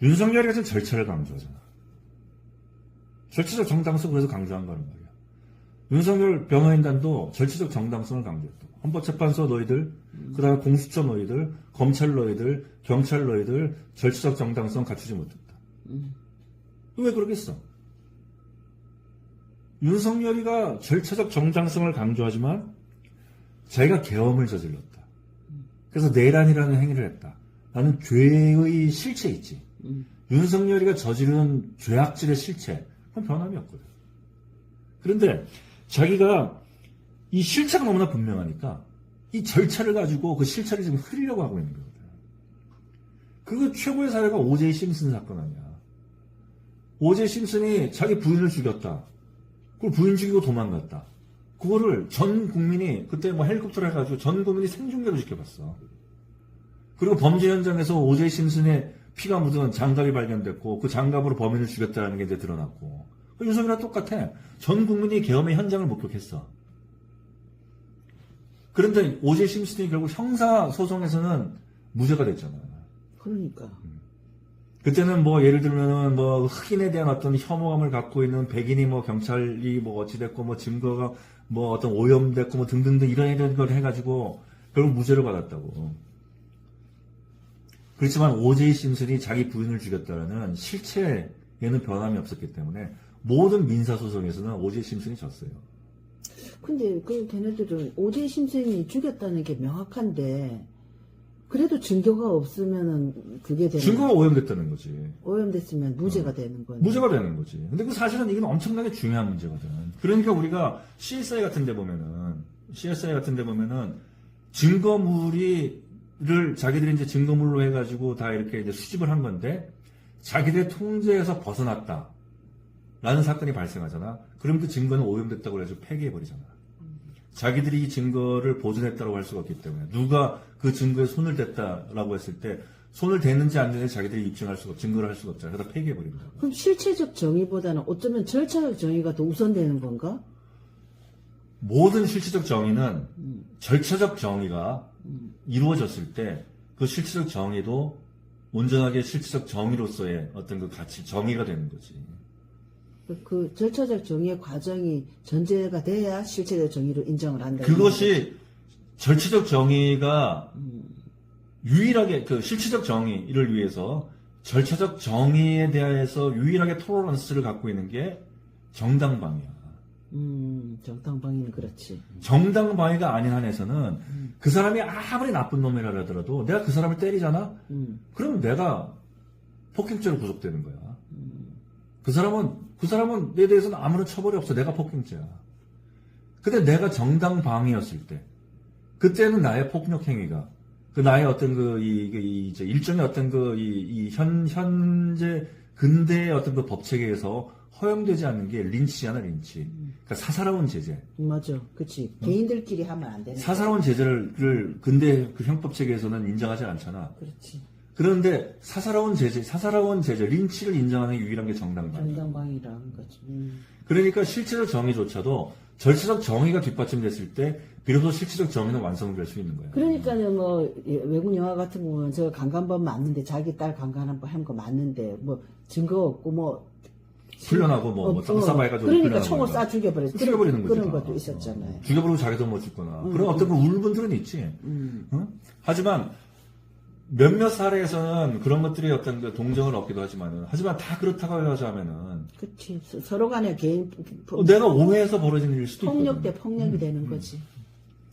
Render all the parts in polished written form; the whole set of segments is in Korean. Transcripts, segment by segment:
윤석열이가 지금 절차를 강조하잖아. 절차적 정당성 그래서 강조한 거란 말이야. 윤석열 변호인단도 절차적 정당성을 강조했다. 헌법재판소 너희들, 그 다음에 공수처 너희들, 검찰 너희들, 경찰 너희들 절차적 정당성 갖추지 못했다. 왜 그러겠어? 윤석열이가 절차적 정당성을 강조하지만 자기가 계엄을 저질렀다. 그래서 내란이라는 행위를 했다. 라는 죄의 실체 있지. 윤석열이가 저지른 죄악질의 실체, 그건 변함이 없거든. 그런데 자기가 이 실체가 너무나 분명하니까 이 절차를 가지고 그 실체를 지금 흐리려고 하고 있는 거거든. 그 최고의 사례가 오제이 심슨 사건 아니야. 오제이 심슨이 자기 부인을 죽였다. 그걸 부인 죽이고 도망갔다. 그거를 전 국민이 그때 뭐 헬리콥터를 해가지고 전 국민이 생중계로 지켜봤어. 그리고 범죄 현장에서 오제이 심슨의 피가 묻은 장갑이 발견됐고 그 장갑으로 범인을 죽였다는 게 이제 드러났고 윤석열이랑 똑같아. 전 국민이 계엄의 현장을 목격했어. 그런데 오제이 심슨이 결국 형사소송에서는 무죄가 됐잖아. 그러니까. 그때는 뭐 예를 들면은 뭐 흑인에 대한 어떤 혐오감을 갖고 있는 백인이 뭐 경찰이 뭐 어찌됐고 뭐 증거가 뭐 어떤 오염됐고 뭐 등등등 이런 걸 해가지고 결국 무죄를 받았다고. 그렇지만 오제이 심슨이 자기 부인을 죽였다는 실체에는 변함이 없었기 때문에 모든 민사소송에서는 오제이 심슨이 졌어요. 근데 그 걔네들은 오제이 심슨이 죽였다는 게 명확한데 그래도 증거가 없으면은 그게 되는 증거가 오염됐다는 거지. 오염됐으면 무죄가 되는 거네. 무죄가 되는 거지. 근데 그 사실은 이건 엄청나게 중요한 문제거든. 그러니까 우리가 CSI 같은 데 보면은 증거물을 자기들이 이제 증거물로 해가지고 다 이렇게 이제 수집을 한 건데 자기들의 통제에서 벗어났다. 라는 사건이 발생하잖아. 그럼 그 증거는 오염됐다고 해서 폐기해버리잖아. 자기들이 이 증거를 보존했다고 할 수가 없기 때문에 누가 그 증거에 손을 댔다라고 했을 때 손을 댔는지 안 댔는지 자기들이 입증할 수가 증거를 할 수가 없잖아. 그래서 폐기해버린다. 그럼 실체적 정의보다는 어쩌면 절차적 정의가 더 우선되는 건가? 모든 실체적 정의는 절차적 정의가 이루어졌을 때 그 실체적 정의도 온전하게 실체적 정의로서의 어떤 그 가치, 정의가 되는 거지. 그 절차적 정의의 과정이 전제가 돼야 실체적 정의로 인정을 한다. 그것이 절차적 정의가 유일하게 그 실체적 정의를 위해서 절차적 정의에 대해서 유일하게 토러런스를 갖고 있는 게 정당방위야. 정당방위는 그렇지. 정당방위가 아닌 한에서는 그 사람이 아무리 나쁜 놈이라 하더라도 내가 그 사람을 때리잖아? 그럼 내가 폭행죄로 구속되는 거야. 그 사람은 내 대해서는 아무런 처벌이 없어. 내가 폭행죄야. 근데 내가 정당방위였을 때, 그때는 나의 폭력 행위가, 그 나의 어떤 일종의 어떤 현재 근대의 어떤 그 법체계에서 허용되지 않는 게 린치잖아, 린치. 그러니까 사사로운 제재. 맞아. 그치. 개인들끼리 하면 안 되는 사사로운 제재를 근대 그 형법체계에서는 인정하지 않잖아. 그렇지. 그런데 사사로운 제재, 린치를 인정하는 게 유일한 게 정당방위. 정당방위라는 거지. 그러니까 실체적 정의조차도 절차적 정의가 뒷받침됐을 때 비로소 실체적 정의는 완성될 수 있는 거야. 그러니까는 뭐 외국 영화 같은 거 보면 저 강간범 맞는데 자기 딸 강간한 거 맞는데 뭐 증거 없고 뭐 풀려나고 뭐 땅 싸봐해가지고 그러니까 총을 쏴 죽여버리는 거지. 그런 것도 있었잖아요. 죽여버리고 자기도 못 죽거나 그런 어떤 그 울분들은 있지. 하지만 몇몇 사례에서는 그런 것들이 어떤 그 동정을 얻기도 하지만 다 그렇다고 하자면은 그치. 서로 간에 개인 내가 오해해서 벌어지는 일 수도 있거든. 폭력 대 폭력이 되는 거지.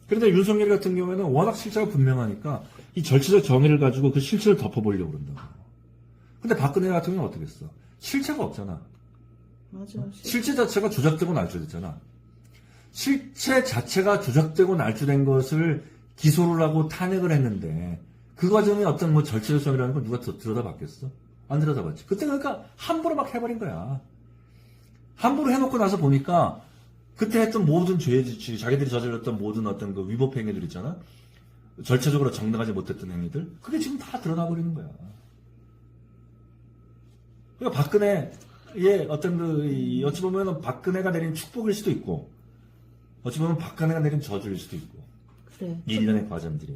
그런데 윤석열 같은 경우에는 워낙 실체가 분명하니까 이 절차적 정의를 가지고 그 실체를 덮어보려고 그런다고. 근데 박근혜 같은 경우는 어떻게 했어? 실체가 없잖아. 맞아. 실체 자체가 조작되고 날조됐잖아. 실체 자체가 조작되고 날조된 것을 기소를 하고 탄핵을 했는데 그 과정에 어떤 뭐 절차적 정의라는 걸 누가 들여다봤겠어? 안 들여다봤지. 그때 그러니까 함부로 막 해버린 거야. 함부로 해놓고 나서 보니까 그때 했던 모든 죄지, 자기들이 저질렀던 모든 어떤 그 위법 행위들 있잖아. 절차적으로 정당하지 못했던 행위들. 그게 지금 다 드러나버리는 거야. 그러니까 박근혜의 어떤 어찌 보면 박근혜가 내린 축복일 수도 있고, 어찌 보면 박근혜가 내린 저주일 수도 있고. 그래. 이 일련의 과정들이.